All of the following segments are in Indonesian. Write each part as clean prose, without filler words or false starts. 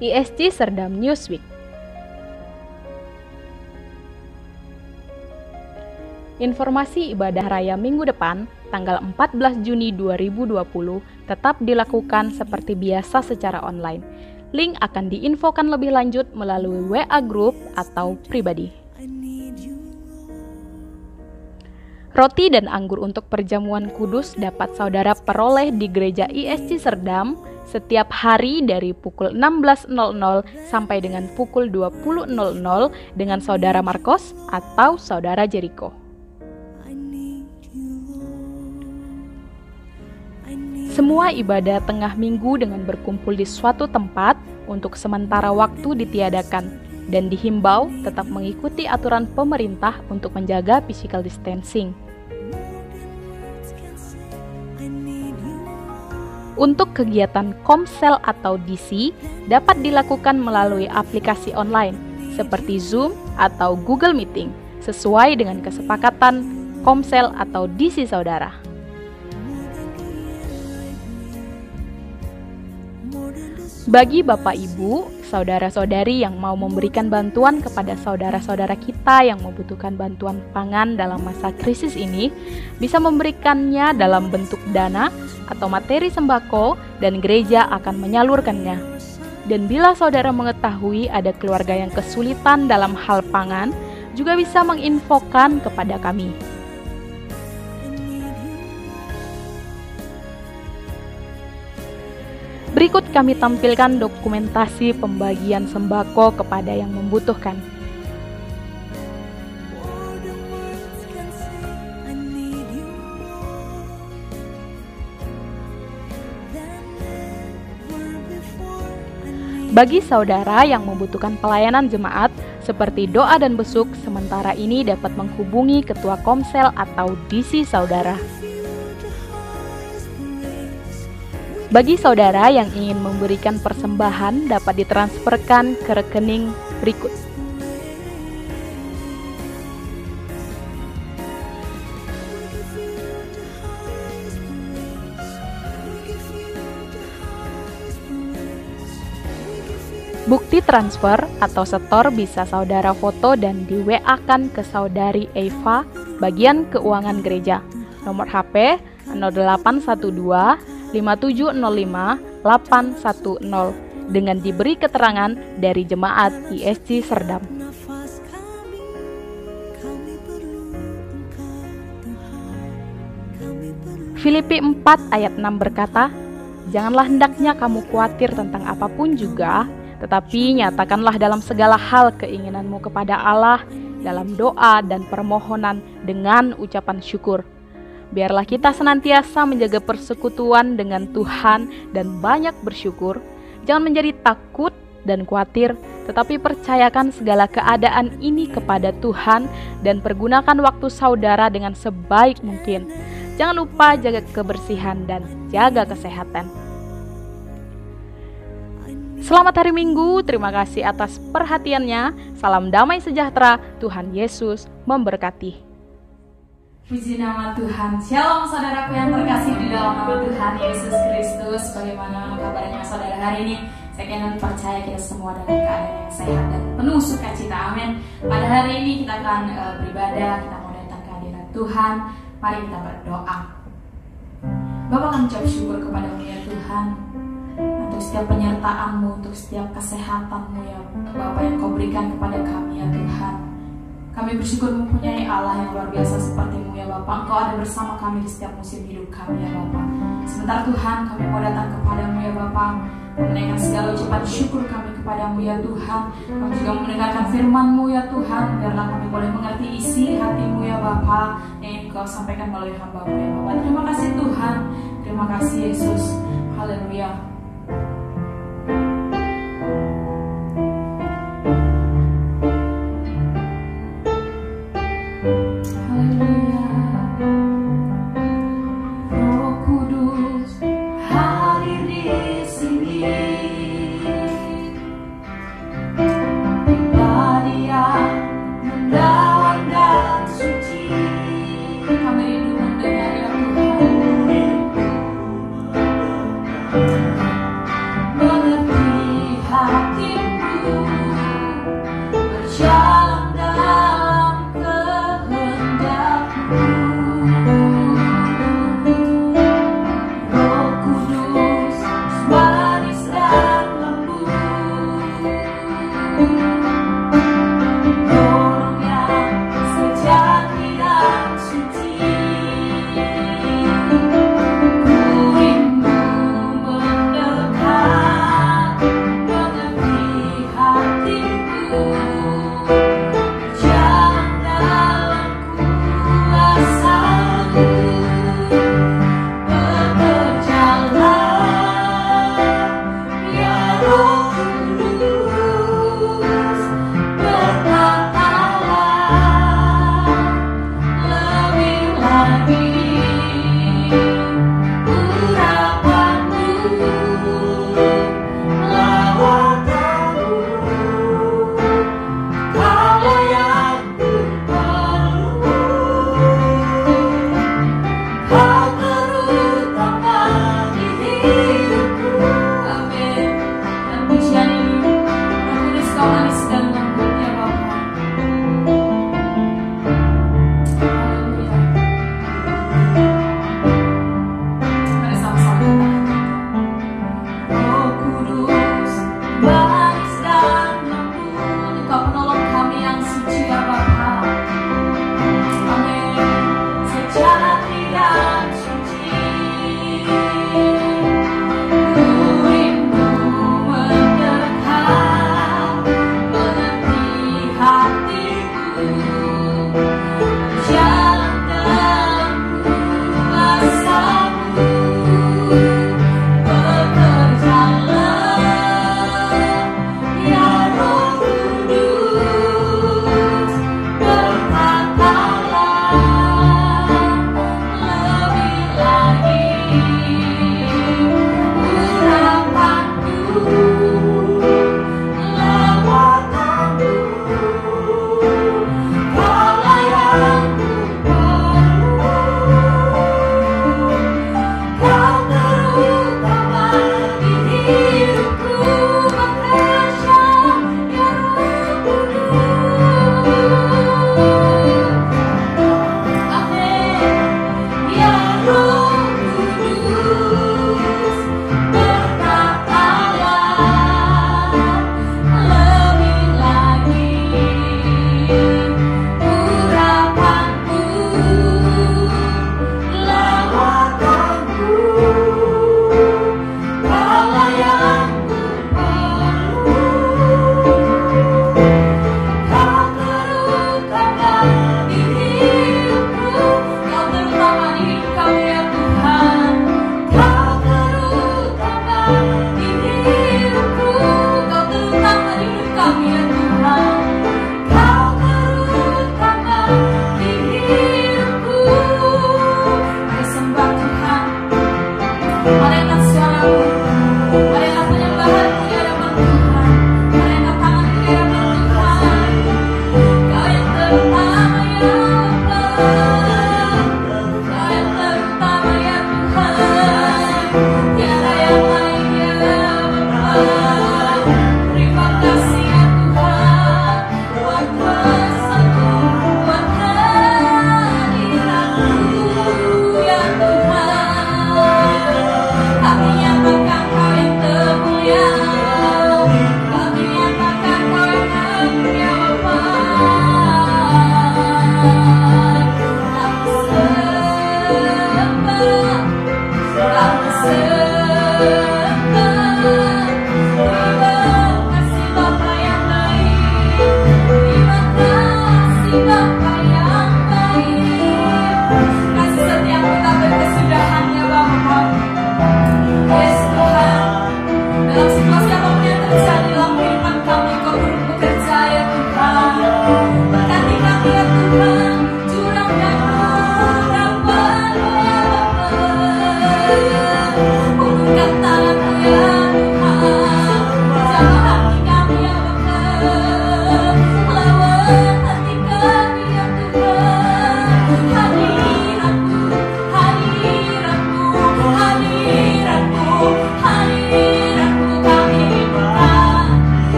ISC Serdam Newsweek. Informasi ibadah raya minggu depan, tanggal 14 Juni 2020, tetap dilakukan seperti biasa secara online. Link akan diinfokan lebih lanjut melalui WA Group atau pribadi. Roti dan anggur untuk perjamuan kudus dapat saudara peroleh di Gereja ISC Serdam setiap hari dari pukul 16.00 sampai dengan pukul 20.00 dengan saudara Marcos atau saudara Jericho. Semua ibadah tengah minggu dengan berkumpul di suatu tempat untuk sementara waktu ditiadakan dan dihimbau tetap mengikuti aturan pemerintah untuk menjaga physical distancing. Untuk kegiatan Komsel atau DC dapat dilakukan melalui aplikasi online seperti Zoom atau Google Meeting sesuai dengan kesepakatan Komsel atau DC saudara. Bagi Bapak Ibu, saudara-saudari yang mau memberikan bantuan kepada saudara-saudara kita yang membutuhkan bantuan pangan dalam masa krisis ini, bisa memberikannya dalam bentuk dana atau materi sembako dan gereja akan menyalurkannya. Dan bila saudara mengetahui ada keluarga yang kesulitan dalam hal pangan, juga bisa menginfokan kepada kami. Berikut kami tampilkan dokumentasi pembagian sembako kepada yang membutuhkan. Bagi saudara yang membutuhkan pelayanan jemaat seperti doa dan besuk, sementara ini dapat menghubungi Ketua Komsel atau DC saudara. Bagi saudara yang ingin memberikan persembahan dapat ditransferkan ke rekening berikut. Bukti transfer atau setor bisa saudara foto dan di WA-kan ke saudari Eva, bagian keuangan gereja. Nomor HP 0812 5705 810 dengan diberi keterangan dari jemaat ISC Serdam. Filipi 4 ayat 6 berkata, "Janganlah hendaknya kamu khawatir tentang apapun juga, tetapi nyatakanlah dalam segala hal keinginanmu kepada Allah dalam doa dan permohonan dengan ucapan syukur. Biarlah kita senantiasa menjaga persekutuan dengan Tuhan dan banyak bersyukur. Jangan menjadi takut dan khawatir, tetapi percayakan segala keadaan ini kepada Tuhan dan pergunakan waktu saudara dengan sebaik mungkin. Jangan lupa jaga kebersihan dan jaga kesehatan." Selamat hari Minggu, terima kasih atas perhatiannya. Salam damai sejahtera, Tuhan Yesus memberkati. Puji nama Tuhan. Shalom saudaraku yang terkasih di dalam nama Tuhan Yesus Kristus. Bagaimana kabarnya saudara hari ini? Saya kira percaya kita semua dalam keadaan yang sehat dan penuh sukacita. Amin. Pada hari ini kita akan beribadah, kita mau datang ke hadirat Tuhan. Mari kita berdoa. Bapa, kami ucap syukur kepadamu ya Tuhan, untuk setiap penyertaan-Mu, untuk setiap kesehatan-Mu ya Bapa yang Kau berikan kepada kami ya Tuhan. Kami bersyukur mempunyai Allah yang luar biasa seperti-Mu ya Bapa. Engkau ada bersama kami di setiap musim hidup kami ya Bapa. Sebentar Tuhan, kami mau datang kepadamu ya Bapa, menaikkan segala ucapan syukur kami kepadamu ya Tuhan. Kami juga mendengarkan firman-Mu ya Tuhan, biarlah kami boleh mengerti isi hati-Mu ya Bapa yang ingin Kau sampaikan melalui hamba-Mu ya Bapa. Terima kasih Tuhan, terima kasih Yesus. Haleluya. Kami rindu mendengar ya Tuhan.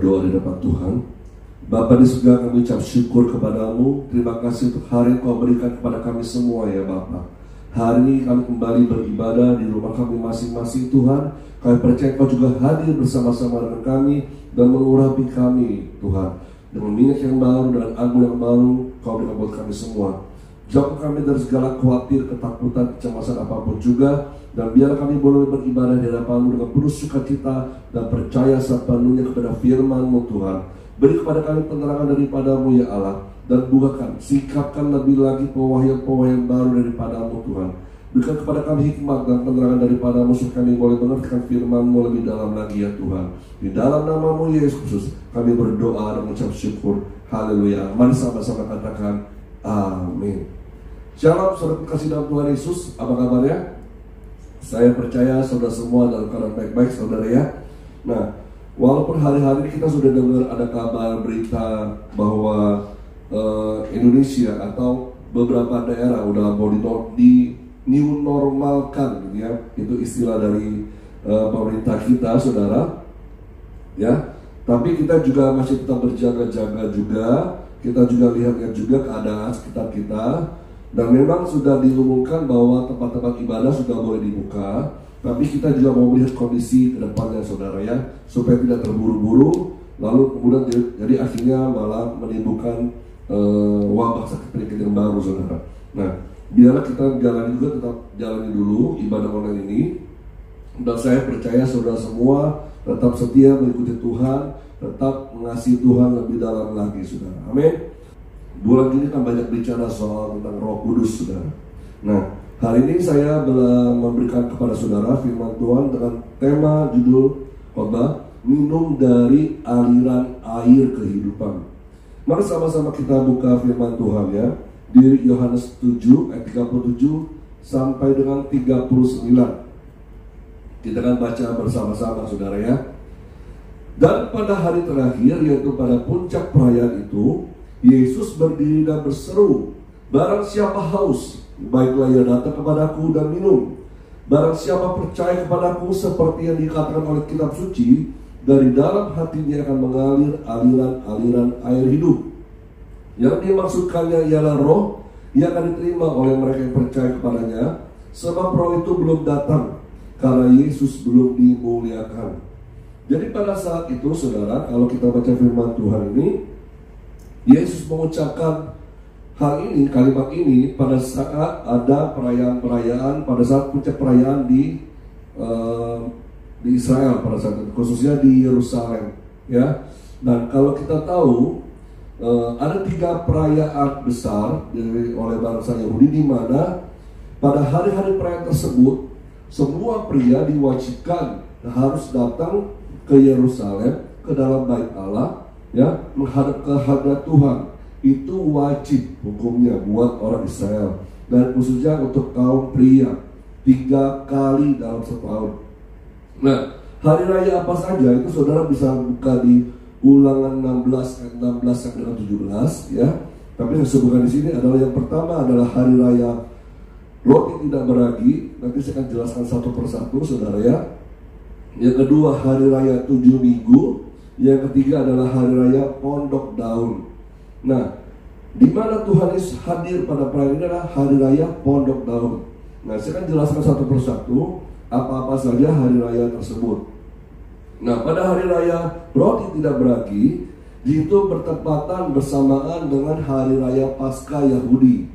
berdoa di depan Tuhan. Bapa di surga, kami ucap syukur kepadamu. Terima kasih untuk hari yang kau berikan kepada kami semua ya Bapa. Hari ini kami kembali beribadah di rumah kami masing-masing Tuhan. Kami percaya kau juga hadir bersama-sama dengan kami dan mengurapi kami Tuhan. Dengan minyak yang baru, dengan anggur yang baru, kau berikan buat kami semua. Jauhkan kami dari segala khawatir, ketakutan, kecemasan apapun juga. Dan biar kami boleh beribadah di hadapan-Mu dengan penuh sukacita dan percaya sepenuhnya kepada firman-Mu Tuhan. Beri kepada kami penerangan daripada-Mu ya Allah. Dan bukakan, singkapkan lebih lagi pewahyuan-pewahyuan baru daripada-Mu Tuhan. Berikan kepada kami hikmat dan penerangan daripada-Mu supaya kami boleh mengerti firman-Mu lebih dalam lagi ya Tuhan. Di dalam nama-Mu Yesus Kristus kami berdoa dan mengucap syukur. Haleluya. Mari sama-sama katakan amin. Shalom saudara kasih dalam Tuhan Yesus. Apa kabarnya? Saya percaya saudara semua dalam keadaan baik-baik saudara ya. Nah, walaupun hari-hari ini kita sudah dengar ada kabar berita bahwa Indonesia atau beberapa daerah udah mau di new normalkan gitu ya. Itu istilah dari pemerintah kita saudara ya. Tapi kita juga masih tetap berjaga-jaga juga. Kita juga lihat juga keadaan sekitar kita. Dan memang sudah diumumkan bahwa tempat-tempat ibadah sudah boleh dibuka. Tapi kita juga mau melihat kondisi ke depannya saudara ya, supaya tidak terburu-buru. Lalu kemudian jadi akhirnya malah menimbulkan wabah sakit penyakit yang baru saudara. Nah, biarlah kita jalani juga, tetap jalani dulu ibadah online ini. Dan saya percaya saudara semua tetap setia mengikuti Tuhan, tetap mengasihi Tuhan lebih dalam lagi saudara. Amin. Bulan ini kan banyak bicara soal tentang Roh Kudus saudara. Nah, hari ini saya memberikan kepada saudara firman Tuhan dengan tema judul khotbah minum dari aliran air kehidupan. Mari sama-sama kita buka firman Tuhan ya, di Yohanes 7 ayat 37 sampai dengan 39. Kita akan baca bersama-sama saudara ya. Dan pada hari terakhir, yaitu pada puncak perayaan itu, Yesus berdiri dan berseru, barang siapa haus, baiklah ia datang kepadaku dan minum. Barang siapa percaya kepadaku, seperti yang dikatakan oleh kitab suci, dari dalam hatinya akan mengalir aliran-aliran air hidup. Yang dimaksudkannya ialah roh yang akan diterima oleh mereka yang percaya kepadanya, sebab roh itu belum datang karena Yesus belum dimuliakan. Jadi pada saat itu saudara, kalau kita baca firman Tuhan ini, Yesus mengucapkan hal ini, kalimat ini pada saat ada perayaan-perayaan, pada saat puncak perayaan di Israel pada saat itu, khususnya di Yerusalem ya. Dan kalau kita tahu ada 3 perayaan besar oleh bangsa Yahudi, di mana pada hari-hari perayaan tersebut semua pria diwajibkan harus datang ke Yerusalem, ke dalam bait Allah ya, menghadap ke hadirat Tuhan. Itu wajib hukumnya buat orang Israel, dan khususnya untuk kaum pria 3 kali dalam setahun. Nah, hari raya apa saja itu saudara bisa buka di Ulangan 16 ayat 16 sampai dengan 17 ya. Tapi yang disebutkan di sini adalah yang pertama adalah hari raya roti tidak beragi. Nanti saya akan jelaskan satu persatu saudara ya. Yang kedua hari raya 7 minggu. Yang ketiga adalah hari raya pondok daun. Nah, di mana Tuhan Yesus hadir pada perayaan ini adalah hari raya pondok daun. Nah, saya akan jelaskan satu persatu apa-apa saja hari raya tersebut. Nah, pada hari raya roti tidak beragi, itu bertepatan bersamaan dengan hari raya Paskah Yahudi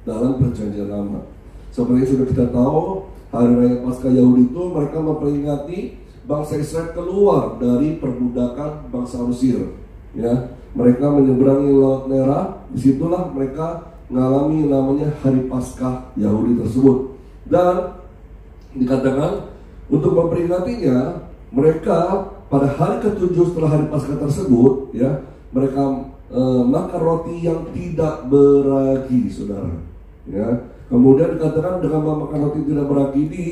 dalam Perjanjian Lama. Seperti yang sudah kita tahu, hari raya Paskah Yahudi itu mereka memperingati bangsa Israel keluar dari perbudakan bangsa Mesir. Ya, mereka menyeberangi Laut Merah. Disitulah mereka mengalami namanya Hari Paskah Yahudi tersebut. Dan dikatakan untuk memperingatinya, mereka pada hari ke-7 setelah Hari Paskah tersebut, ya, mereka makan roti yang tidak beragi, saudara. Ya, kemudian dikatakan dengan memakan roti tidak beragi ini,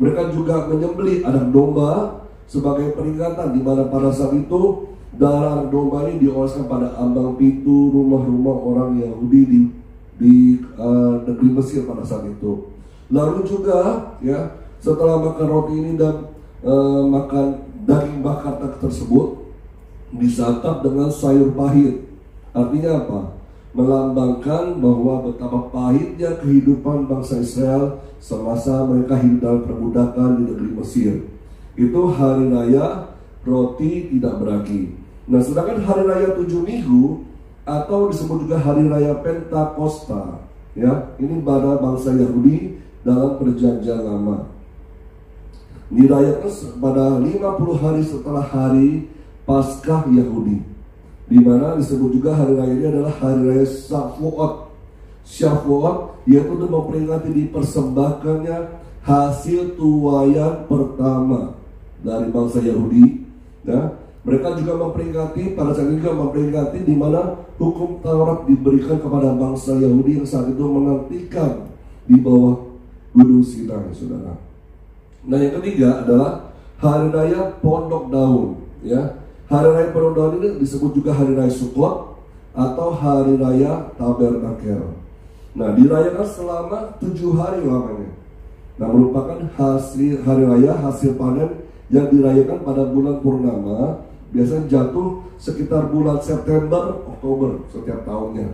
mereka juga menyembelih anak domba sebagai peringatan, di mana pada saat itu darah anak domba ini dioleskan pada ambang pintu rumah-rumah orang Yahudi di negeri Mesir pada saat itu. Lalu juga, ya, setelah makan roti ini dan makan daging bakar tersebut, disantap dengan sayur pahit. Artinya apa? Melambangkan bahwa betapa pahitnya kehidupan bangsa Israel semasa mereka hidup dalam perbudakan di negeri Mesir. Itu hari raya roti tidak beragi. Nah, sedangkan hari raya 7 minggu atau disebut juga hari raya Pentakosta, ya, ini pada bangsa Yahudi dalam perjanjian lama, dirayakan pada 50 hari setelah hari Paskah Yahudi, di mana disebut juga hari raya ini adalah hari raya Shavuot. Shavuot yaitu untuk memperingati dipersembahkannya hasil tuaian pertama dari bangsa Yahudi. Ya, mereka juga memperingati, pada saat ini juga memperingati di mana hukum Taurat diberikan kepada bangsa Yahudi yang saat itu menantikan di bawah Gunung Sinai, saudara. Nah, yang ketiga adalah hari raya Pondok Daun. Ya, hari raya Pondok Daun ini disebut juga hari raya Sukkot atau hari raya Tabernakel. Nah, dirayakan selama 7 hari lamanya. Nah, merupakan hasil hari raya hasil panen yang dirayakan pada bulan purnama, biasanya jatuh sekitar bulan September, Oktober setiap tahunnya.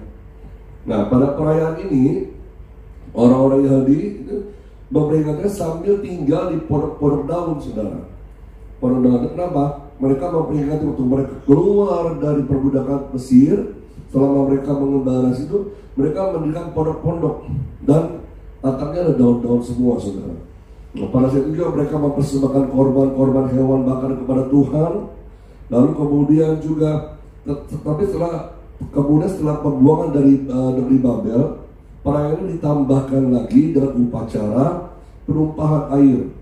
Nah, pada perayaan ini orang-orang Yahudi itu memperingatinya sambil tinggal di pondok daun, saudara. Pondok daun, kenapa? Mereka memperingati waktu mereka keluar dari perbudakan Mesir. Selama mereka mengembara situ, mereka mendirikan pondok-pondok dan atapnya ada daun-daun semua, saudara. Nah, pada saat itu mereka mempersembahkan korban-korban hewan bakar kepada Tuhan. Lalu kemudian juga, tetapi setelah pembuangan dari negeri Babel, perayaan ini ditambahkan lagi dengan upacara penumpahan air,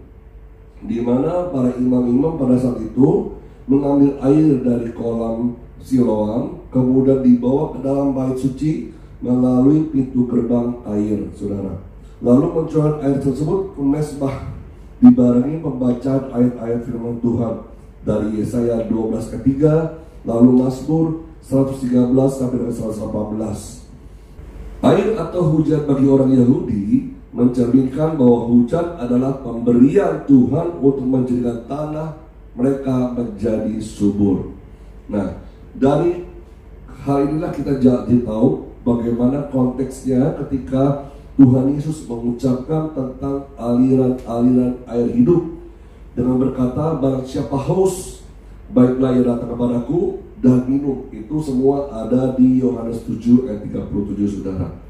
di mana para imam-imam pada saat itu mengambil air dari kolam Siloam, kemudian dibawa ke dalam bait suci melalui pintu gerbang air, saudara. Lalu mencurahkan air tersebut ke mezbah, dibarengi pembacaan ayat-ayat firman Tuhan dari Yesaya 12:3, lalu Mazmur 113 sampai dengan 118. Air atau hujan bagi orang Yahudi mencerminkan bahwa hujan adalah pemberian Tuhan untuk menjadikan tanah mereka menjadi subur. Nah, dari hal inilah kita jadi tahu bagaimana konteksnya ketika Tuhan Yesus mengucapkan tentang aliran-aliran air hidup dengan berkata, barang siapa haus, baiklah ia datang kepadaku dan minum. Itu semua ada di Yohanes 7 ayat 37, saudara.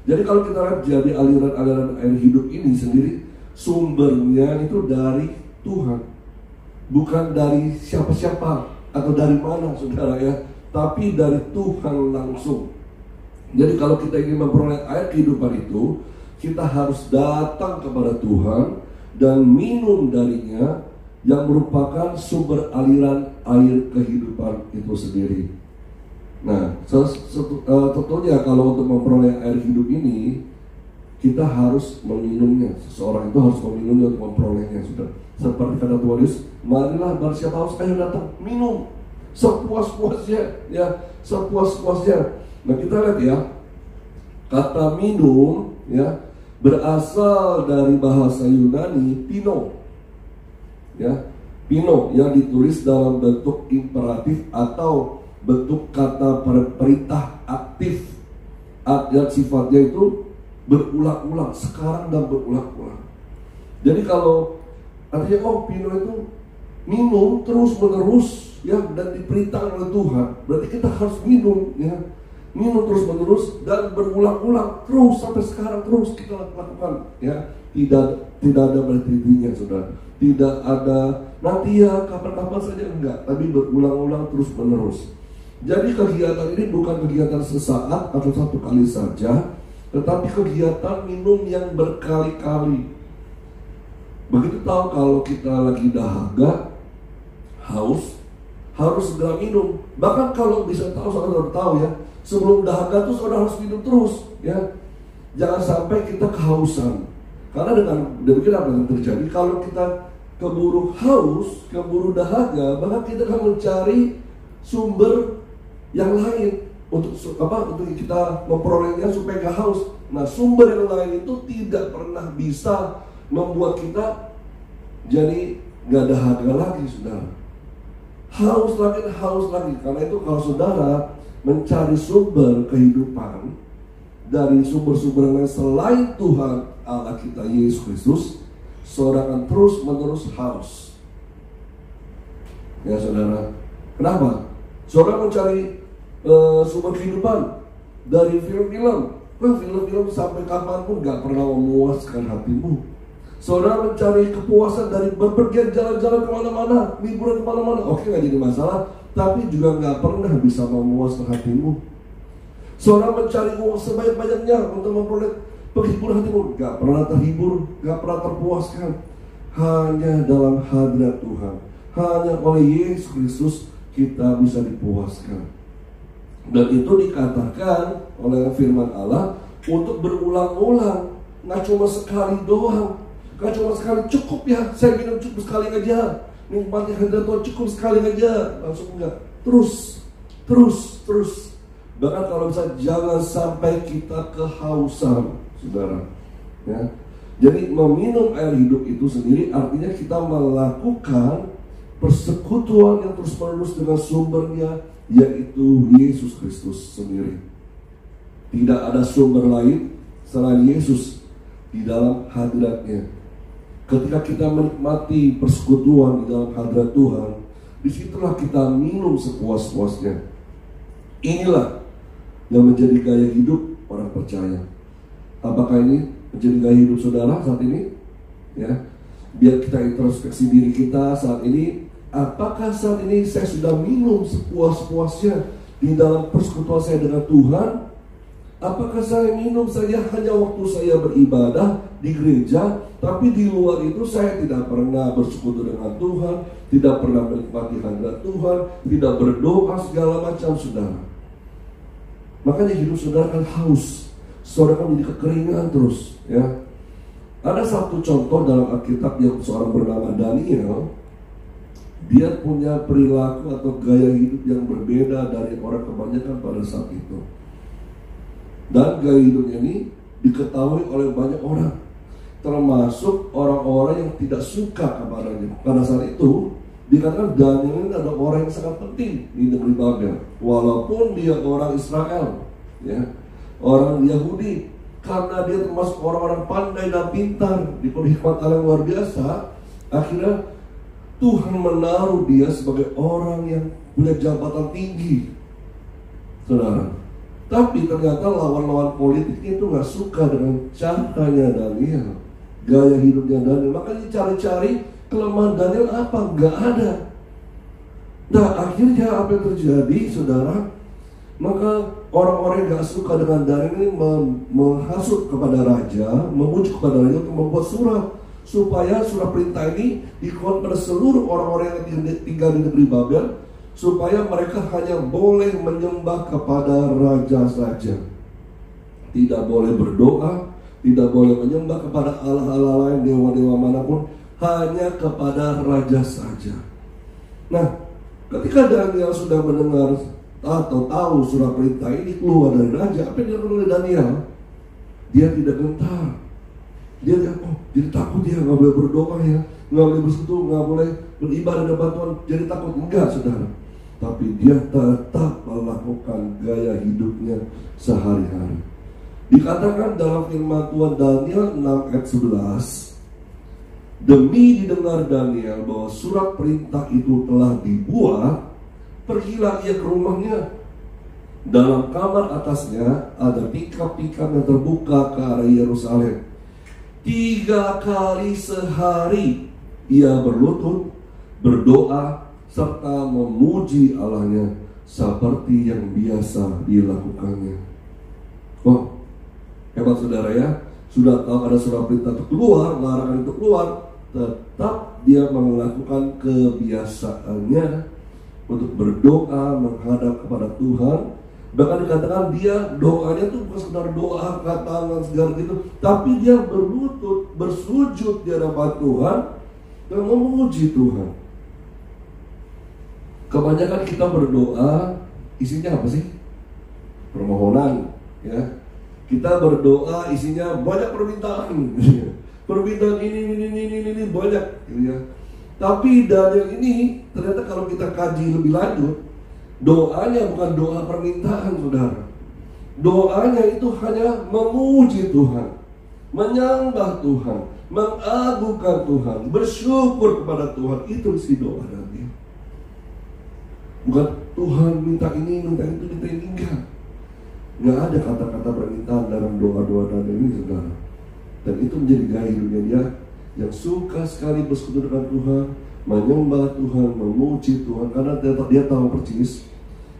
Jadi kalau kita lihat, jadi aliran-aliran air hidup ini sendiri sumbernya itu dari Tuhan, bukan dari siapa-siapa atau dari mana, saudara, ya, tapi dari Tuhan langsung. Jadi kalau kita ingin memperoleh air kehidupan itu, kita harus datang kepada Tuhan dan minum darinya, yang merupakan sumber aliran air kehidupan itu sendiri. Nah, tentunya kalau untuk memperoleh air hidup ini, kita harus meminumnya. Seseorang itu harus meminumnya untuk memperolehnya, sudah. Seperti kata Tuhan Yesus, marilah barang siapa haus, ayo datang, minum sepuas-puasnya, ya, sepuas-puasnya. Nah, kita lihat ya, kata minum, ya, berasal dari bahasa Yunani pino, ya, pino yang ditulis dalam bentuk imperatif atau bentuk kata perintah aktif, yang sifatnya itu berulang-ulang, sekarang dan berulang-ulang. Jadi kalau artinya, oh, pino itu minum terus-menerus, ya, dan diperintahkan oleh Tuhan, berarti kita harus minum, ya, minum terus-menerus dan berulang-ulang terus sampai sekarang, terus kita lakukan, ya. Tidak ada berhentinya, saudara. Tidak ada nanti ya kapan-kapan saja, enggak, tapi berulang-ulang terus-menerus. Jadi kegiatan ini bukan kegiatan sesaat atau satu kali saja, tetapi kegiatan minum yang berkali-kali. Begitu tahu kalau kita lagi dahaga, haus, harus segera minum. Bahkan kalau bisa tahu, saudara tahu ya, sebelum dahaga tuh saudara harus minum terus, ya. Jangan sampai kita kehausan. Karena dengan demikian apa yang terjadi? Kalau kita keburu haus, keburu dahaga, maka kita akan mencari sumber yang lain untuk kita memperolehnya supaya nggak haus. Nah, sumber yang lain itu tidak pernah bisa membuat kita jadi nggak dahaga lagi, saudara. haus lagi dan haus lagi. Karena itu kalau saudara mencari sumber kehidupan dari sumber-sumber yang lain selain Tuhan Allah kita Yesus Kristus, saudara akan terus-menerus haus. Ya saudara, kenapa? Saudara mencari sumber kehidupan dari film-film. Film-film sampai kapanpun gak pernah memuaskan hatimu. Saudara mencari kepuasan dari berpergian jalan-jalan kemana-mana, liburan kemana-mana, oke gak jadi masalah, tapi juga gak pernah bisa memuaskan hatimu. Saudara mencari uang sebanyak-banyaknya untuk memperoleh penghiburan hatimu, gak pernah terhibur, gak pernah terpuaskan. Hanya dalam hadirat Tuhan, hanya oleh Yesus Kristus kita bisa dipuaskan. Dan itu dikatakan oleh firman Allah untuk berulang-ulang, nggak cuma sekali doang, nggak cuma sekali cukup ya, saya minum cukup sekali aja, nikmati hadirat Tuhan cukup sekali aja, langsung enggak, terus. Bahkan kalau bisa jangan sampai kita kehausan, saudara. Ya. Jadi meminum air hidup itu sendiri artinya kita melakukan persekutuan yang terus-menerus dengan sumbernya, yaitu Yesus Kristus sendiri. Tidak ada sumber lain selain Yesus di dalam hadiratnya. Ketika kita menikmati persekutuan di dalam hadirat Tuhan, disitulah kita minum sepuas-puasnya. Inilah yang menjadi gaya hidup orang percaya. Apakah ini menjadi gaya hidup saudara saat ini? Ya, biar kita introspeksi diri kita saat ini. Apakah saat ini saya sudah minum sepuas-puasnya di dalam persekutuan saya dengan Tuhan? Apakah saya minum saja hanya waktu saya beribadah di gereja, tapi di luar itu saya tidak pernah bersekutu dengan Tuhan, tidak pernah menikmati hadirat Tuhan, tidak berdoa segala macam, saudara. Makanya hidup saudara kan haus, saudara kan menjadi kekeringan terus, ya. Ada satu contoh dalam Alkitab yang seorang bernama Daniel. Dia punya perilaku atau gaya hidup yang berbeda dari orang kebanyakan pada saat itu. Dan gaya hidupnya ini diketahui oleh banyak orang, termasuk orang-orang yang tidak suka kepadanya. Pada saat itu dikatakan Daniel ini adalah orang yang sangat penting di negeri Babel, walaupun dia orang Israel, ya, orang Yahudi. Karena dia termasuk orang-orang pandai dan pintar, diberi hikmat Allah yang luar biasa, akhirnya Tuhan menaruh dia sebagai orang yang punya jabatan tinggi, saudara. Tapi ternyata lawan-lawan politiknya itu gak suka dengan caranya Daniel, gaya hidupnya Daniel. Makanya cari-cari kelemahan Daniel apa? Gak ada. Nah akhirnya apa yang terjadi, saudara? Maka orang-orang yang gak suka dengan Daniel ini menghasut kepada raja, memujuk kepada raja untuk membuat surat, supaya surat perintah ini dikeluarkan pada seluruh orang-orang yang tinggal di negeri Babel, supaya mereka hanya boleh menyembah kepada raja saja, tidak boleh berdoa, tidak boleh menyembah kepada Allah-Allah lain, dewa-dewa manapun, hanya kepada raja saja. Nah, ketika Daniel sudah mendengar atau tahu surat perintah ini keluar dari raja, apa yang dilakukan oleh Daniel? Dia tidak gentar. Dia jadi takut, dia nggak boleh berdoa ya, nggak boleh bersekutu, nggak boleh beribadah dan bantuan, jadi takut. Enggak, saudara. Tapi dia tetap melakukan gaya hidupnya sehari-hari. Dikatakan dalam firman Tuhan Daniel 6 ayat 11, demi didengar Daniel bahwa surat perintah itu telah dibuat, pergilah ia ke rumahnya. Dalam kamar atasnya ada tikar-tikar yang terbuka ke arah Yerusalem. 3 kali sehari ia berlutut, berdoa, serta memuji Allahnya seperti yang biasa dilakukannya. Oh, hebat saudara ya. Sudah tahu ada surat perintah itu keluar, larangan itu keluar, tetap dia melakukan kebiasaannya untuk berdoa menghadap kepada Tuhan. Bahkan dikatakan dia doanya tuh bukan sekedar doa angkat tangan segala gitu, tapi dia berlutut, bersujud di hadapan Tuhan dan memuji Tuhan. Kebanyakan kita berdoa isinya apa sih? Permohonan, ya. Kita berdoa isinya banyak permintaan, permintaan ini banyak, gitu ya. Tapi Daniel ini ternyata kalau kita kaji lebih lanjut, doanya bukan doa permintaan, saudara. Doanya itu hanya memuji Tuhan, menyembah Tuhan, mengagungkan Tuhan, bersyukur kepada Tuhan. Itu isi doa Daniel. Bukan Tuhan minta ini, minta itu, minta ini, enggak. Nggak ada kata-kata permintaan dalam doa-doa Daniel ini, saudara. Dan itu menjadi gaya hidupnya dia, yang suka sekali bersekutu dengan Tuhan, menyembah Tuhan, memuji Tuhan. Karena dia tahu persis,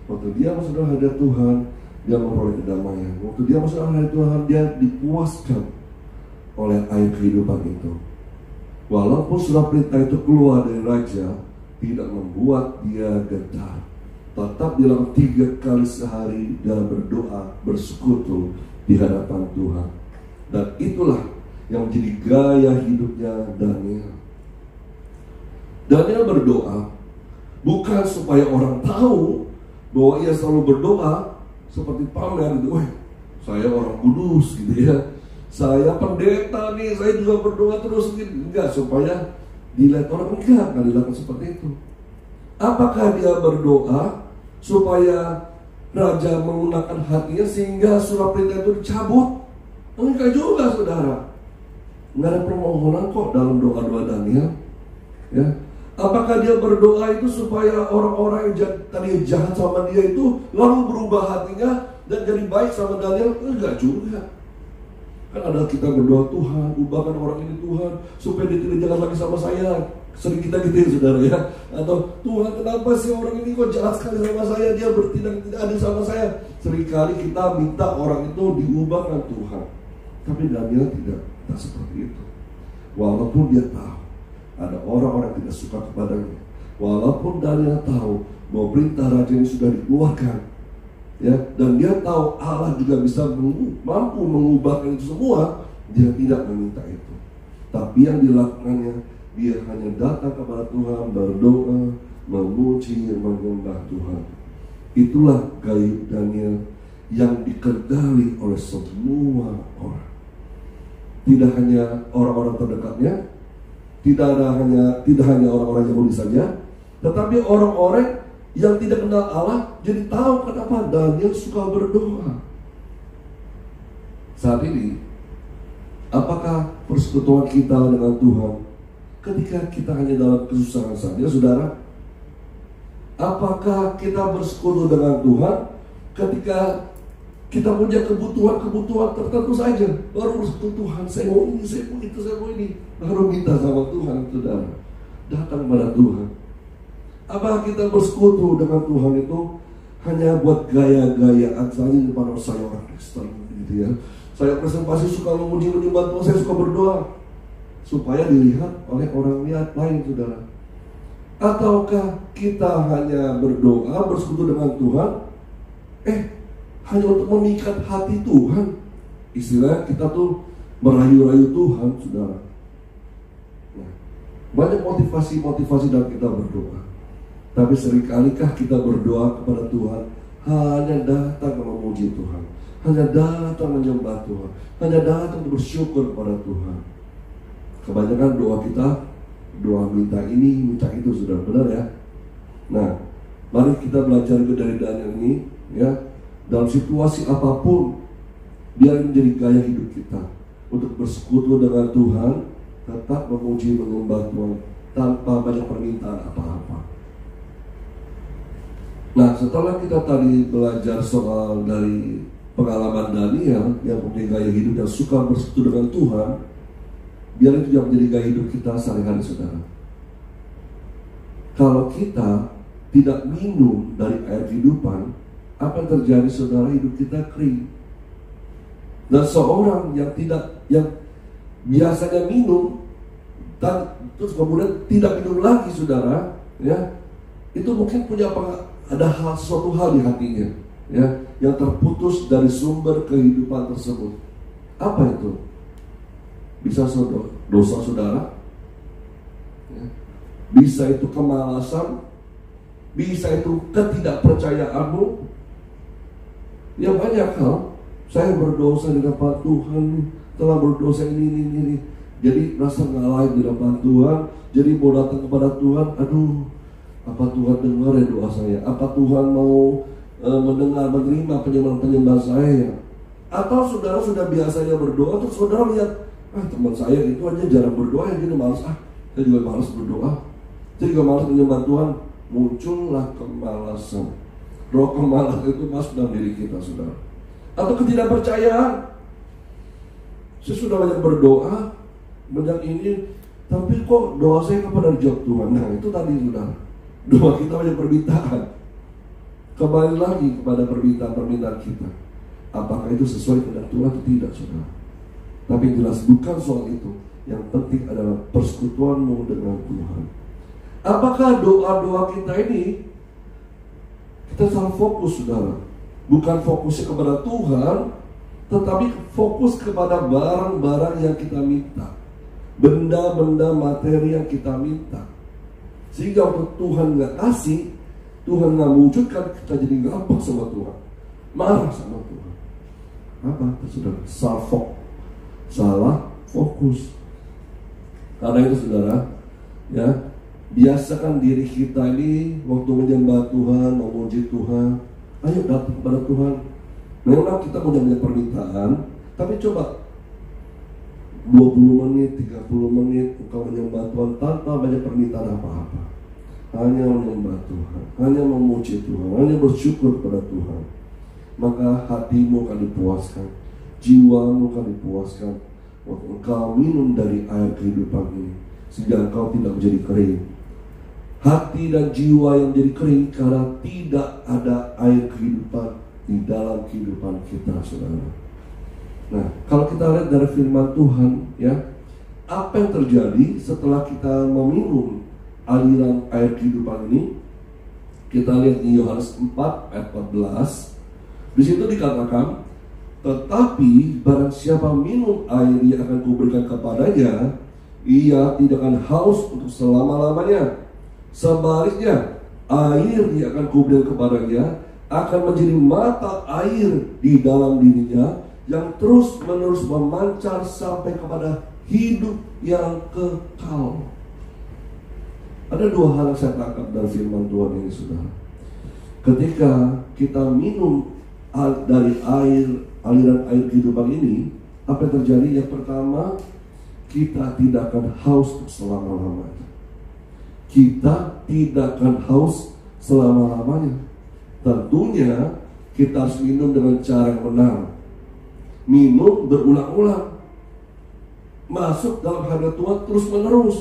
waktu dia masuk dalam hadirat Tuhan, dia memperoleh kedamaian. Waktu dia masuk dalam hadirat Tuhan, dia dipuaskan oleh air kehidupan itu. Walaupun surat perintah itu keluar dari raja, tidak membuat dia gentar. Tetap dilakukan 3 kali sehari dalam berdoa, bersekutu di hadapan Tuhan. Dan itulah yang menjadi gaya hidupnya Daniel. Daniel berdoa bukan supaya orang tahu bahwa ia selalu berdoa seperti pamer gitu. Wah, saya orang kudus gitu ya. Saya pendeta nih, saya juga berdoa terus gitu. Enggak, supaya dilihat orang, enggak dilakukan seperti itu. Apakah dia berdoa supaya raja menggunakan hatinya sehingga surat perintah itu dicabut? Enggak juga, saudara. Enggak ada permohonan kok dalam doa-doa Daniel. Ya, apakah dia berdoa itu supaya orang-orang yang tadi jahat sama dia itu lalu berubah hatinya dan jadi baik sama Daniel? Enggak juga. Kan ada kita berdoa, Tuhan ubahkan orang ini Tuhan supaya dia tidak jahat lagi sama saya. Sering kita gitu ya, saudara ya. Atau Tuhan, kenapa sih orang ini kok jahat sekali sama saya, dia bertindak tidak adil sama saya. Seringkali kita minta orang itu diubahkan Tuhan. Tapi Daniel tidak seperti itu. Walaupun dia tahu ada orang-orang yang tidak suka kepadanya, walaupun Daniel tahu bahwa perintah raja ini sudah dikeluarkan, ya, dan dia tahu Allah juga bisa mampu mengubahkan itu semua, dia tidak meminta itu. Tapi yang dilakukannya, dia hanya datang kepada Tuhan, berdoa, memuji, menyembah Tuhan. Itulah gaya Daniel yang dikendali oleh semua orang. Tidak hanya orang-orang terdekatnya, tidak hanya orang-orang Yahudi saja, tetapi orang-orang yang tidak kenal Allah jadi tahu kenapa Daniel suka berdoa. Saat ini, apakah persekutuan kita dengan Tuhan ketika kita hanya dalam kesusahan saja, saudara? Apakah kita bersekutu dengan Tuhan ketika kita punya kebutuhan tertentu saja, baru bersekutu Tuhan, saya mau ini, saya mau itu, saya mau ini, baru minta sama Tuhan, saudara? Datang kepada Tuhan. Apakah kita bersekutu dengan Tuhan itu hanya buat gaya-gayaan saja di depan saya orang Kristen gitu ya? Saya Kristen pasti suka memuji-muji Tuhan, saya suka berdoa supaya dilihat oleh orang lain, saudara. Ataukah kita hanya berdoa, bersekutu dengan Tuhan, hanya untuk memikat hati Tuhan? Istilah kita tuh merayu-rayu Tuhan, saudara. Nah, banyak motivasi dalam kita berdoa. Tapi seringkalikah kita berdoa kepada Tuhan hanya datang memuji Tuhan, hanya datang menyembah Tuhan, hanya datang bersyukur kepada Tuhan? Kebanyakan doa kita, doa minta ini, minta itu, sudah benar ya. Nah, mari kita belajar dari Daniel ini, ya. Dalam situasi apapun, biar menjadi gaya hidup kita untuk bersekutu dengan Tuhan, tetap memuji, menyembah Tuhan tanpa banyak permintaan apa-apa. Nah, setelah kita tadi belajar soal dari pengalaman Daniel yang punya gaya hidup yang suka bersekutu dengan Tuhan, biar itu yang menjadi gaya hidup kita sehari-hari, saudara. Kalau kita tidak minum dari air kehidupan, apa yang terjadi, saudara? Hidup kita kering. Dan seorang yang biasanya minum dan terus kemudian tidak minum lagi, saudara, ya, itu mungkin ada suatu hal di hatinya, ya, yang terputus dari sumber kehidupan tersebut. Apa itu? Bisa dosa, saudara, ya. Bisa itu kemalasan, bisa itu ketidakpercayaanmu. Ya, banyak hal. Saya berdosa di depan Tuhan, telah berdosa ini. Jadi rasa ngalahin di depan Tuhan. Jadi mau datang kepada Tuhan, aduh, apa Tuhan dengar ya doa saya? Apa Tuhan mau mendengar, menerima penyembahan saya ya? Atau saudara sudah biasanya berdoa, terus saudara lihat, teman saya itu aja jarang berdoa, yang gini malas, saya juga malas berdoa, saya juga malas menyembah Tuhan. Muncullah kemalasan. Roh kemalasan itu masuk dalam diri kita, saudara. Atau ketidakpercayaan. Saya sudah banyak berdoa, banyak ini, tapi kok doa saya kepada dijawab Tuhan. Nah itu tadi, saudara, doa kita banyak permintaan. Kembali lagi kepada permintaan kita, apakah itu sesuai dengan Tuhan atau tidak, saudara. Tapi yang jelas bukan soal itu. Yang penting adalah persekutuanmu dengan Tuhan. Apakah doa-doa kita ini kita salah fokus, saudara? Bukan fokusnya kepada Tuhan, tetapi fokus kepada barang-barang yang kita minta, benda-benda materi yang kita minta. Sehingga waktu Tuhan nggak kasih, Tuhan nggak wujudkan, kita jadi ngambek sama Tuhan, marah sama Tuhan. Apa? Saudara, salah fokus. Karena itu, saudara, ya, biasakan diri kita ini waktu menyembah Tuhan, memuji Tuhan, ayo datang kepada Tuhan. Memang kita punya banyak permintaan, tapi coba 20 menit, 30 menit engkau menyembah Tuhan tanpa banyak permintaan apa-apa. Hanya menyembah Tuhan, hanya memuji Tuhan, hanya bersyukur kepada Tuhan. Maka hatimu akan dipuaskan, jiwamu akan dipuaskan. Waktu engkau minum dari air kehidupan ini, sehingga engkau tidak menjadi kering. Hati dan jiwa yang menjadi kering karena tidak ada air kehidupan di dalam kehidupan kita, saudara. Nah, kalau kita lihat dari firman Tuhan, ya, apa yang terjadi setelah kita meminum aliran air kehidupan ini? Kita lihat di Yohanes 4 ayat 14. Di situ dikatakan, tetapi barang siapa minum air yang akan kuberikan kepadanya, ia tidak akan haus untuk selama-lamanya. Sebaliknya, air yang akan kuberikan kepadanya akan menjadi mata air di dalam dirinya yang terus-menerus memancar sampai kepada hidup yang kekal. Ada dua hal yang saya tangkap dari firman Tuhan ini, saudara. Ketika kita minum dari aliran air kehidupan ini, apa yang terjadi? Yang pertama, kita tidak akan haus untuk selama-lamanya. Kita tidak akan haus selama-lamanya. Tentunya kita harus minum dengan cara yang benar. Minum berulang-ulang, masuk dalam hadirat Tuhan terus-menerus.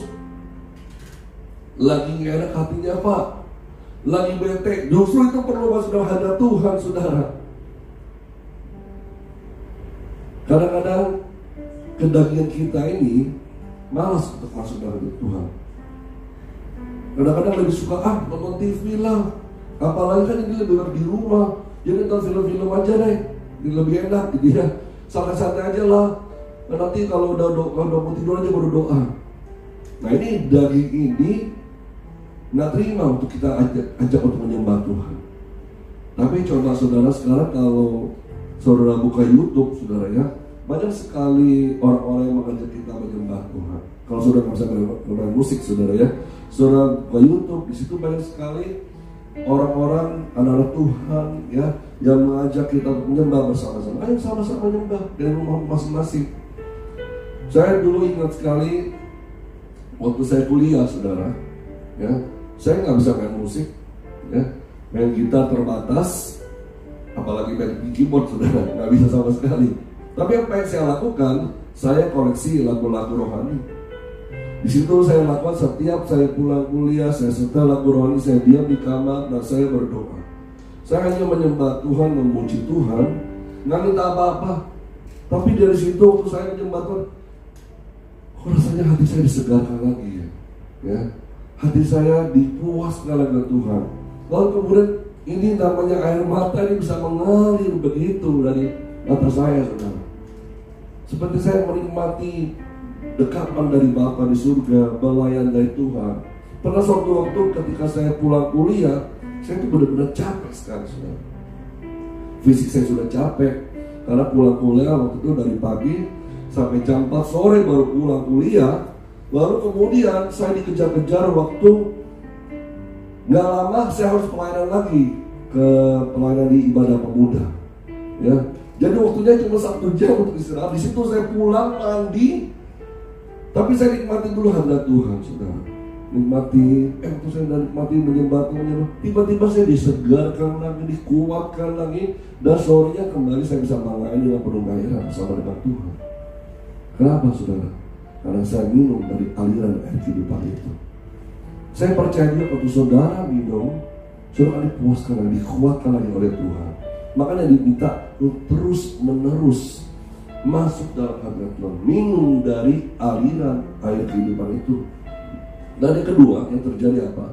Lagi gak enak hatinya, Pak, lagi bete, justru itu perlu masuk dalam hadirat Tuhan, saudara. Kadang-kadang kedagingan kita ini malas untuk masuk dalam hadirat Tuhan. Kadang-kadang lebih suka nonton TV lah, apalagi kan ini lebih di rumah, jadi nonton film-film aja deh, ini lebih enak gitu ya, santai-santai aja lah. Nanti kalau udah mau tidur aja baru doa. Nah ini daging ini nggak terima untuk kita ajak untuk menyembah Tuhan. Tapi coba saudara sekarang kalau saudara buka YouTube, saudara ya, banyak sekali orang-orang yang mengajak kita menyembah Tuhan. Kalau saudara nggak bisa bermain musik, saudara ya, saudara buka YouTube, di situ banyak sekali orang-orang anak-anak Tuhan ya yang mengajak kita untuk menyembah bersama-sama. Ayo sama-sama menyembah dari rumah masing-masing. Saya dulu ingat sekali waktu saya kuliah, saudara ya, saya nggak bisa main musik ya, main gitar terbatas, apalagi main keyboard, saudara, nggak bisa sama sekali. Tapi apa yang saya lakukan, saya koleksi lagu-lagu rohani. Di situ saya lakukan setiap saya pulang kuliah, saya setel lagu rohani, saya diam di kamar dan saya berdoa. Saya hanya menyembah Tuhan, memuji Tuhan, nggak minta apa-apa. Tapi dari situ waktu saya menyembah Tuhan, kok rasanya hati saya disegarkan lagi ya. Hati saya dipuaskan oleh Tuhan. Lalu kemudian ini namanya air mata ini bisa mengalir begitu dari mata saya, saudara. Seperti saya menikmati dekapan dari Bapa di surga, belayan dari Tuhan. Pernah suatu waktu ketika saya pulang kuliah, saya itu benar-benar capek sekali, saudara. Fisik saya sudah capek karena pulang kuliah waktu itu dari pagi sampai jam 4 sore baru pulang kuliah. Lalu kemudian saya dikejar-kejar waktu. Nggak lama saya harus pelayanan lagi, ke pelayanan di ibadah pemuda. Ya, jadi waktunya cuma 1 jam untuk istirahat. Di situ saya pulang mandi, tapi saya nikmati dulu hadirat Tuhan, saudara. Nikmati, waktu saya nikmati menyembah, tiba-tiba saya disegarkan lagi, dikuatkan lagi, dan sorenya kembali saya bisa melayani dengan penuh gairah bersama dengan Tuhan. Kenapa, saudara? Karena saya minum dari aliran air kehidupan itu. Saya percaya juga waktu saudara minum, saudara dipuaskan lagi, dikuatkan lagi oleh Tuhan. Makanya diminta terus menerus masuk dalam hadirat Tuhan, minum dari aliran air kehidupan itu. Dan yang kedua yang terjadi apa?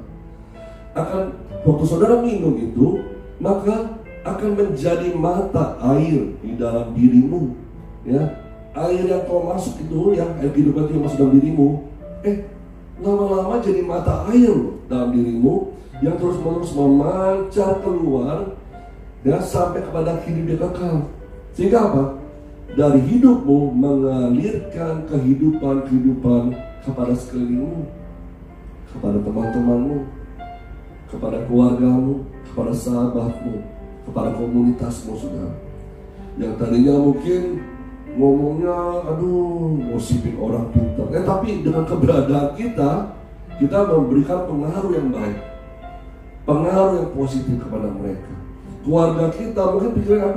Waktu saudara minum itu, maka akan menjadi mata air di dalam dirimu. Ya, air yang kau masuk itu, yang air kehidupan itu yang masuk dalam dirimu, lama-lama jadi mata air dalam dirimu yang terus-menerus memancar keluar, ya, sampai kepada hidup yang kekal. Sehingga apa? Dari hidupmu mengalirkan kehidupan kepada sekelilingmu, kepada teman-temanmu, kepada keluargamu, kepada sahabatmu, kepada komunitasmu, saudara. Yang tadinya mungkin ngomongnya, ngosipin orang pintar, tapi dengan keberadaan kita memberikan pengaruh yang baik, pengaruh yang positif kepada mereka. Keluarga kita mungkin pikiran,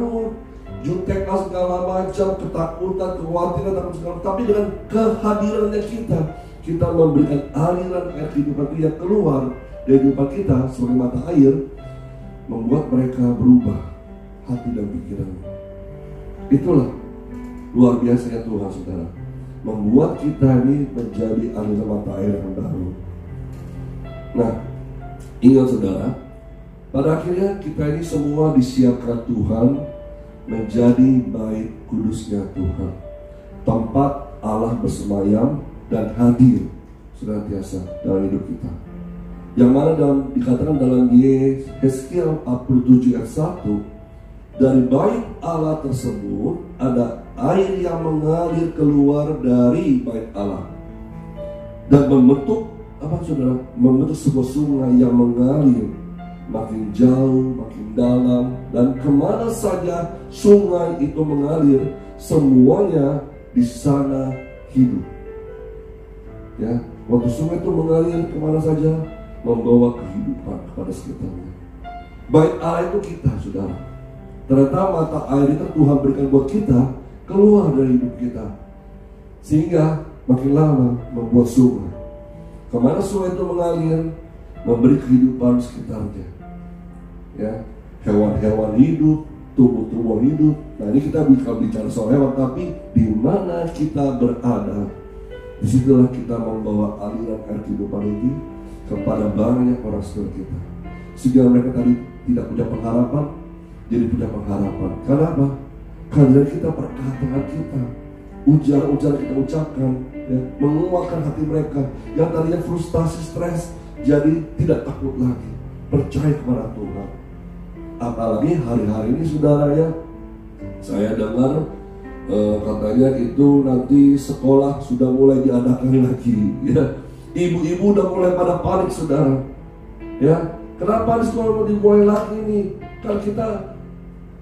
jutek segala macam, ketakutan, kekhawatiran, takut segala, tapi dengan kehadirannya kita memberikan aliran air kehidupan itu yang keluar dari kehidupan kita sebagai mata air, membuat mereka berubah hati dan pikirannya. Itulah luar biasanya Tuhan, saudara, membuat kita ini menjadi aliran mata air yang baru. Nah, ingat saudara, pada akhirnya kita ini semua disiapkan Tuhan menjadi bait kudusnya Tuhan, tempat Allah bersemayam dan hadir senantiasa dalam hidup kita. Yang mana dikatakan dalam Yesaya 47 ayat 1, dari bait Allah tersebut ada air yang mengalir keluar dari bait Allah dan membentuk saudara? Membentuk sebuah sungai yang mengalir makin jauh, makin dalam, dan kemana saja sungai itu mengalir, semuanya di sana hidup. Ya, waktu sungai itu mengalir kemana saja, membawa kehidupan kepada sekitarnya. Bait Allah itu kita, saudara. Ternyata mata air itu Tuhan berikan buat kita, keluar dari hidup kita, sehingga makin lama membuat sungai. Kemana sungai itu mengalir, memberi kehidupan sekitarnya. Ya, hewan-hewan hidup, tumbuh-tumbuh hidup. Nah, ini kita bicara soal hewan, tapi di mana kita berada, disitulah kita membawa aliran air kehidupan ini kepada banyak orang sekitar kita. Sehingga mereka tadi tidak punya pengharapan, jadi punya pengharapan. Karena apa? Karena kita, perkataan kita, ujar-ujar kita ucapkan, ya, menguatkan hati mereka yang tadinya frustasi, stres, jadi tidak takut lagi, percaya kepada Tuhan. Apalagi hari-hari ini, saudara, ya, saya dengar katanya itu nanti sekolah sudah mulai diadakan lagi, ya. Ibu-ibu udah mulai pada panik, saudara, ya. Kenapa di sekolah mau dimulai lagi nih? Kan kita,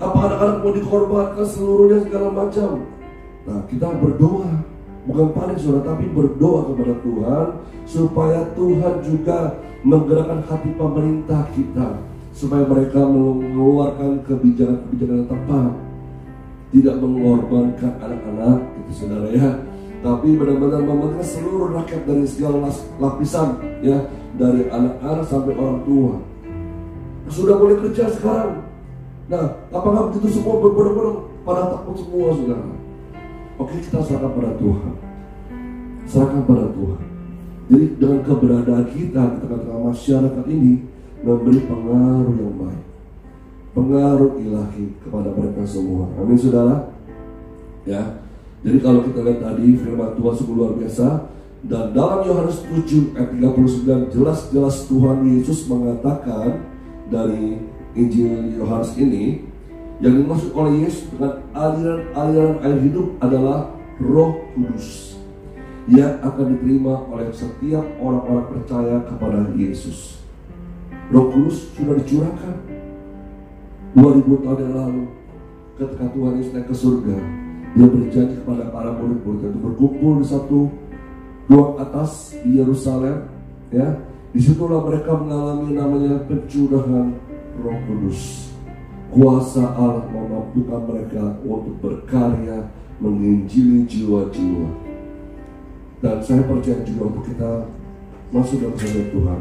apa anak-anak mau dikorbankan seluruhnya segala macam. Nah, kita berdoa, bukan panik, saudara, tapi berdoa kepada Tuhan supaya Tuhan juga menggerakkan hati pemerintah kita, supaya mereka mengeluarkan kebijakan-kebijakan yang tepat, tidak mengorbankan anak-anak, gitu, saudara, ya. Tapi benar-benar memberikan seluruh rakyat dari segala lapisan, ya, dari anak-anak sampai orang tua. Sudah boleh kerja sekarang. Nah, apakah begitu semua berbondong-bondong pada takut semua, saudara? Oke, kita serahkan pada Tuhan. Serahkan pada Tuhan. Jadi dengan keberadaan kita di tengah-tengah masyarakat ini memberi pengaruh yang baik, pengaruh ilahi kepada mereka semua. Amin, saudara. Ya. Jadi kalau kita lihat tadi firman Tuhan sungguh luar biasa. Dan dalam Yohanes 7 ayat 39 jelas-jelas Tuhan Yesus mengatakan dari Injil Yohanes ini, yang dimaksud oleh Yesus dengan aliran-aliran air hidup adalah Roh Kudus yang akan diterima oleh setiap orang-orang percaya kepada Yesus. Roh Kudus sudah dicurahkan 2000 tahun yang lalu ketika Tuhan Yesus naik ke surga. Dia berjanji kepada para murid-murid untuk berkumpul di satu ruang atas di Yerusalem, ya. Disitulah mereka mengalami namanya pencurahan Roh Kudus. Kuasa Allah memampukan mereka untuk berkarya menginjili jiwa-jiwa. Dan saya percaya juga untuk kita masuk dalam kerajaan Tuhan,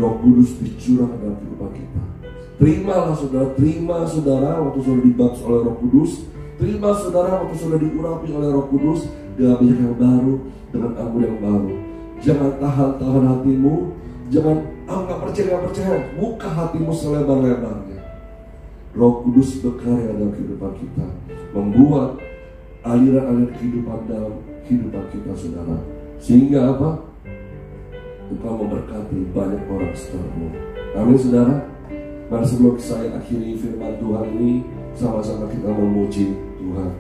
Roh Kudus dicurahkan dalam kehidupan kita. Terimalah saudara, terima saudara waktu saudara dibaptis oleh Roh Kudus. Terima saudara waktu saudara diurapi oleh Roh Kudus dengan minyak yang baru, dengan anggur yang baru. Jangan tahan hatimu. Jangan, nggak percaya, buka hatimu selebar-lebarnya. Roh Kudus berkarya dalam kehidupan kita, membuat aliran-aliran kehidupan dalam kehidupan kita, saudara. Sehingga apa? Engkau memberkati banyak orang setelahmu. Amin, saudara. Mari sebelum saya akhiri firman Tuhan ini, sama-sama kita memuji Tuhan.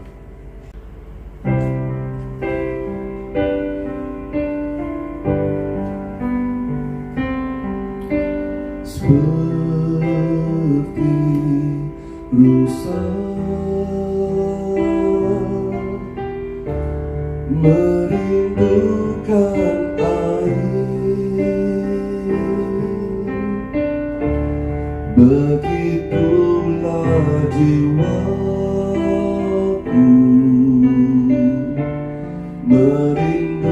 Seperti rusa merindukan air, begitulah jiwaku merindukan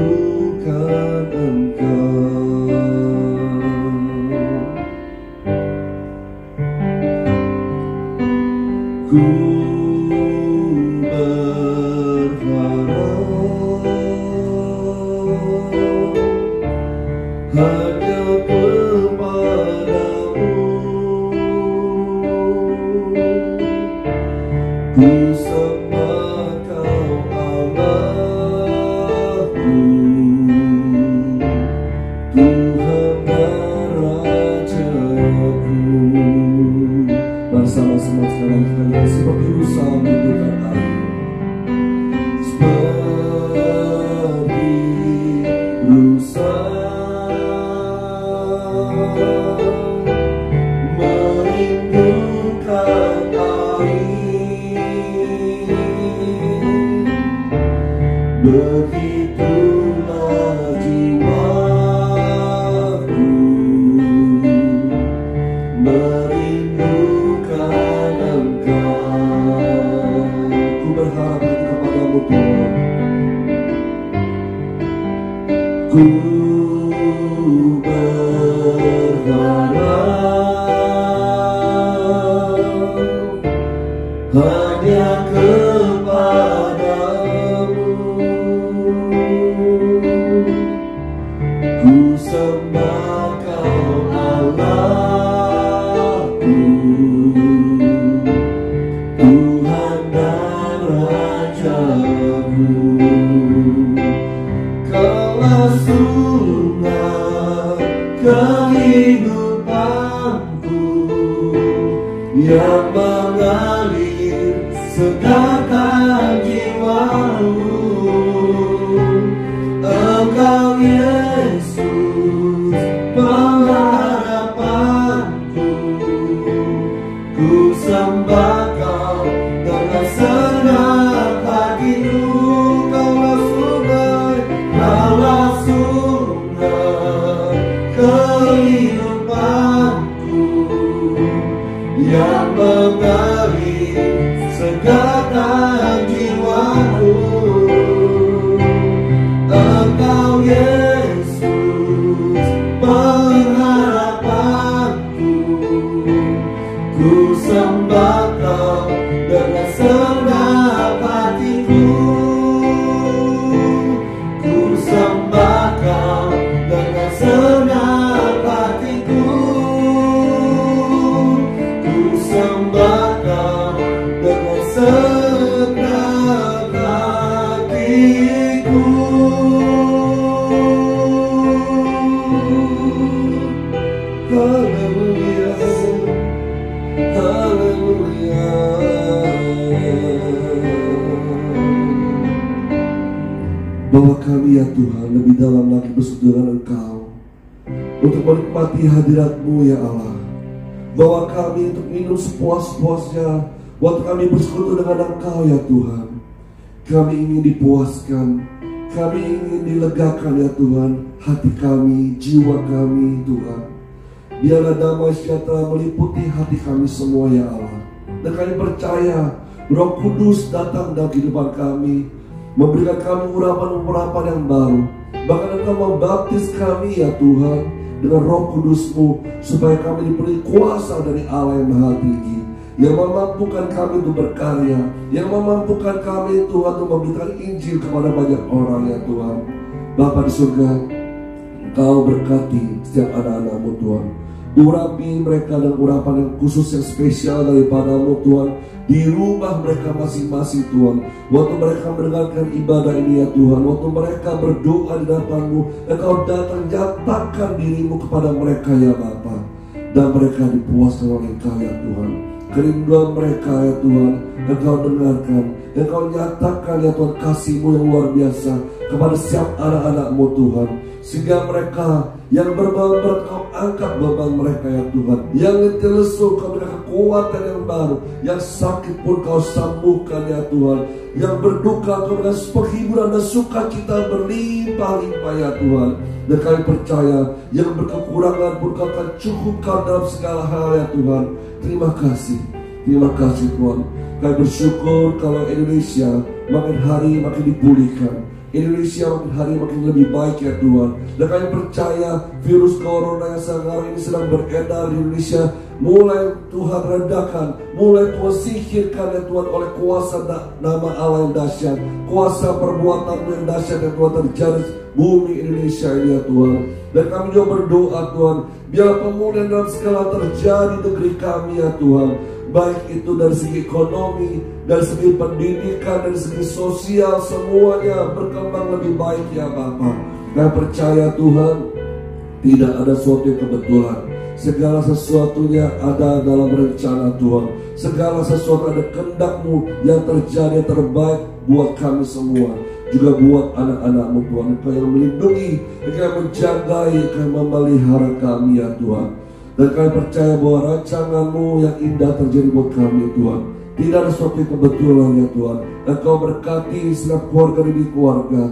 Engkau. Ku berharap hanya kepadamu, ku sembah Kau Allahku, Tuhan dan Rajaku. Bersama-sama sekarang kita seperti rusa merindukan air, seperti rusa merindukan air, begitulah jiwaku merindukan Engkau. Ku berharap kepadamu Tuhan. Ku berharap hanya kepadamu, ku sembah Kau Allahku, Tuhan dan Rajaku. Kaulah sungai kehidupanku yang mengalir segarkan jiwaku. Engkau Yesus pengharapanku, ku sembah Kau dengan segenap hatiku. Kaulah sungai kehidupanku yang mengalir bahwa kami ya Tuhan lebih dalam lagi bersekutu dengan Engkau, untuk menikmati hadirat-Mu ya Allah. Bahwa kami untuk minum sepuas-puasnya waktu kami bersekutu dengan Engkau ya Tuhan. Kami ingin dipuaskan, kami ingin dilegakan ya Tuhan, hati kami, jiwa kami Tuhan. Biarlah damai sejahtera meliputi hati kami semua ya Allah. Dan kami percaya Roh Kudus datang dalam kehidupan kami, memberikan kami urapan-urapan yang baru. Bahkan Engkau membaptis kami ya Tuhan dengan Roh Kudus-Mu, supaya kami diberi kuasa dari Allah yang Maha Tinggi, yang memampukan kami untuk berkarya, yang memampukan kami Tuhan untuk memberitakan Injil kepada banyak orang ya Tuhan. Bapa di surga, Engkau berkati setiap anak-anak-Mu Tuhan. Urapi mereka dengan urapan yang khusus, yang spesial daripada-Mu Tuhan, di rumah mereka masing-masing Tuhan. Waktu mereka mendengarkan ibadah ini ya Tuhan, waktu mereka berdoa di hadapan-Mu, Engkau datang nyatakan diri-Mu kepada mereka ya Bapa, dan mereka dipuaskan oleh Engkau ya Tuhan. Kerinduan mereka ya Tuhan Engkau dengarkan, Engkau nyatakan ya Tuhan kasih-Mu yang luar biasa kepada setiap anak-anak-Mu Tuhan, sehingga mereka yang berbeban berat Kau angkat beban mereka ya Tuhan, yang letih lesu Kau berikan kekuatan yang baru, yang sakit pun Kau sembuhkan ya Tuhan, yang berduka Kau berikan penghiburan dan sukacita berlimpah-limpah ya Tuhan. Dan kami percaya yang berkekurangan pun Kau akan cukupkan dalam segala hal ya Tuhan. Terima kasih Tuhan. Kami bersyukur kalau Indonesia makin hari makin dipulihkan, Indonesia makin hari makin lebih baik ya Tuhan. Dan kami percaya virus corona yang sekarang ini sedang beredar di Indonesia mulai Tuhan redakan, mulai Tuhan sihirkan ya Tuhan oleh kuasa nama Allah yang dahsyat, kuasa perbuatan-Mu yang dahsyat yang Tuhan terjadi bumi Indonesia ini ya Tuhan. Dan kami juga berdoa Tuhan, biar pemulihan dalam segala terjadi negeri kami ya Tuhan, baik itu dari segi ekonomi, dari segi pendidikan, dari segi sosial, semuanya berkembang lebih baik ya Bapa. Kami percaya Tuhan, tidak ada sesuatu yang kebetulan, segala sesuatunya ada dalam rencana Tuhan, segala sesuatu ada kehendak-Mu yang terjadi yang terbaik buat kami semua, juga buat anak-anak-Mu Tuhan. Engkau yang melindungi, Engkau yang menjagai, Engkau yang memelihara kami ya Tuhan. Dan kami percaya bahwa rancangan-Mu yang indah terjadi buat kami Tuhan. Tidak ada sesuatu yang kebetulan ya Tuhan. Engkau berkati setiap keluarga demi keluarga.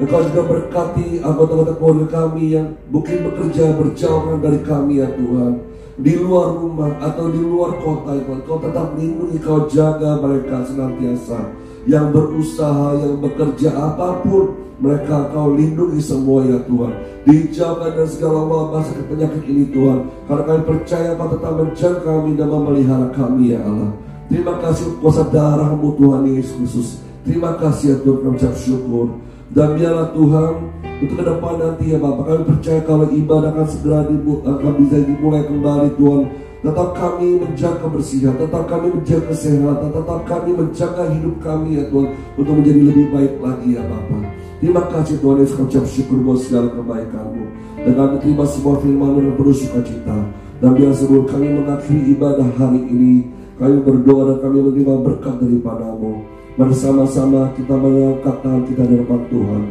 Engkau juga berkati anggota-anggota keluarga kami yang mungkin bekerja berjauhan dari kami ya Tuhan, di luar rumah atau di luar kota ya Tuhan. Kau tetap lindungi, Kau jaga mereka senantiasa. Yang berusaha, yang bekerja apapun mereka, Kau lindungi semua ya Tuhan. Dijauhkan dari segala wabah sakit penyakit ini Tuhan, karena kami percaya Kau tetap menjaga kami dan memelihara kami ya Allah. Terima kasih kuasa darah-Mu Tuhan Yesus Kristus. Terima kasih ya Tuhan, kami ucap syukur. Dan biarlah Tuhan untuk ke depan nanti ya Bapak, kami percaya kalau ibadah akan segera akan bisa dimulai kembali Tuhan. Tetap kami menjaga kebersihan, tetap kami menjaga kesehatan, tetap kami menjaga hidup kami ya Tuhan, untuk menjadi lebih baik lagi ya Bapak. Terima kasih Tuhan Yesus, kami ucap syukur buat segala kebaikan-Mu. Dan kami terima semua firman-Mu dengan penuh sukacita. Dan biar sebelum kami mengakhiri ibadah hari ini, kami berdoa dan kami menerima berkat daripada-Mu. Bersama-sama kita mengangkat tangan kita di depan Tuhan.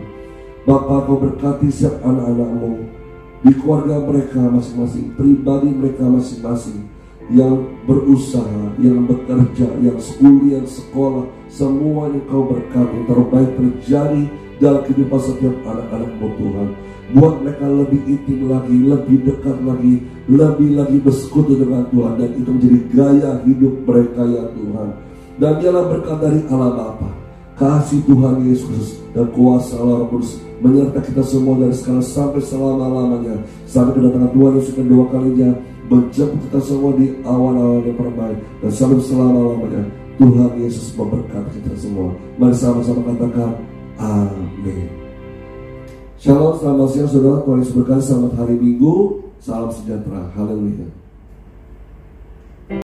Bapa, Kau berkati setiap anak-anak-Mu di keluarga mereka masing-masing, pribadi mereka masing-masing, yang berusaha, yang bekerja, yang kuliah, sekolah, semua yang Kau berkati, yang terbaik terjadi dalam kehidupan setiap anak-anak-Mu Tuhan. Buat mereka lebih intim lagi, lebih dekat lagi, lebih lagi bersekutu dengan Tuhan, dan itu menjadi gaya hidup mereka ya Tuhan. Dan biarlah berkat dari Allah Bapa, kasih Tuhan Yesus Kristus, dan kuasa Allah Roh Kudus menyertai kita semua dari sekarang sampai selama-lamanya, sampai kedatangan Tuhan Yesus kedua kalinya, menjemput kita semua di awal-awal yang terbaik, dan sampai selama-lamanya Tuhan Yesus memberkati kita semua. Mari sama-sama katakan amin. Shalom, selamat siang saudara, Tuhan Yesus berkati, selamat hari Minggu, salam sejahtera, haleluya.